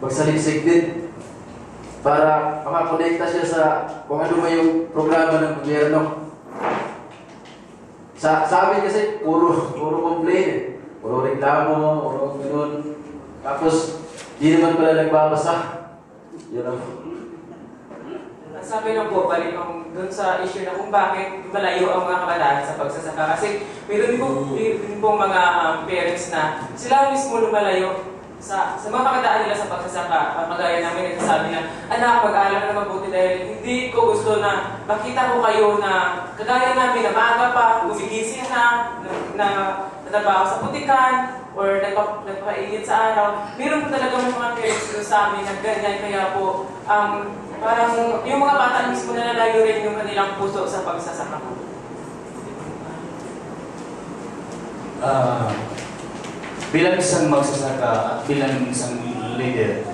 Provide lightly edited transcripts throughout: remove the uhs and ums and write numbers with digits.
magsaliksik din para makakonekta siya sa kung ano ba yung programa ng gobyerno. Sa amin kasi, puro complain eh. Puro reklamo, puro gano'n. Tapos, di naman pala nagbabasa. Yun ang... Sabi lang po, balik doon sa issue na kung bakit malayo ang mga kabataan sa pagsasaka. Kasi meron din po mga parents na sila mismo lumalayo sa mga kabataan nila sa pagsasaka. Magaya namin nagsasabi na, anak, mag-aaral na mabuti dahil hindi ko gusto na makita ko kayo na kagaya namin na maaga pa, gumigising na natabaho sa putikan, or nagpainit sa araw. Meron po talaga mga parents sa amin na ganyan, kaya po, parang yung mga bata mismo na nalayo rin yung kanilang puso sa pagsasaka. Bilang isang magsasaka at bilang isang leader,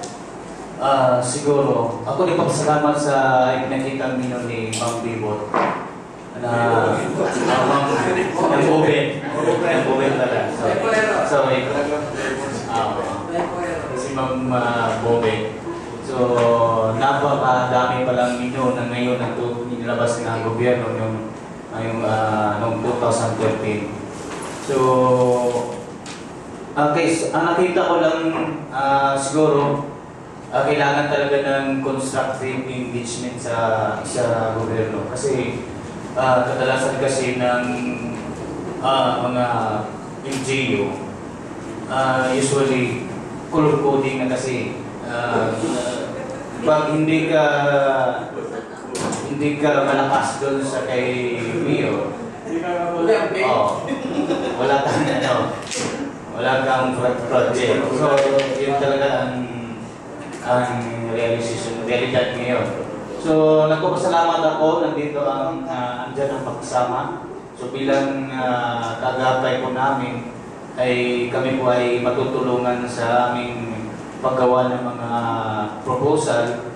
siguro, ako nagpapasalamat sa ipinakita nino ni Ma'am Bibot na ng Boben pala. Sorry. Si Ma'am Boben. So, napakadami palang ninyo na ngayon na ito inilabas ng gobyerno noong 2013. So, ang nakita ko lang siguro, kailangan talaga ng constructive engagement sa gobyerno. Kasi kadalasan kasi ng mga NGO, usually color coding na kasi. Pag hindi ka malakas doon sa kay Mio, wala kang project. So, yun talaga ang realidad ngayon. So, nagpapasalamat ako, nandito andyan ang pagkasama. So, bilang kagapay po namin, ay kami po ay matutulungan sa aming paggawa ng mga proposal,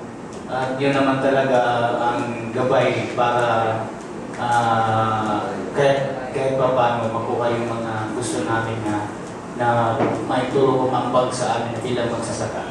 at yun naman talaga ang gabay para kahit pa paano makuha yung mga gusto namin na maituro ang pag sa amin bilang magsasaka.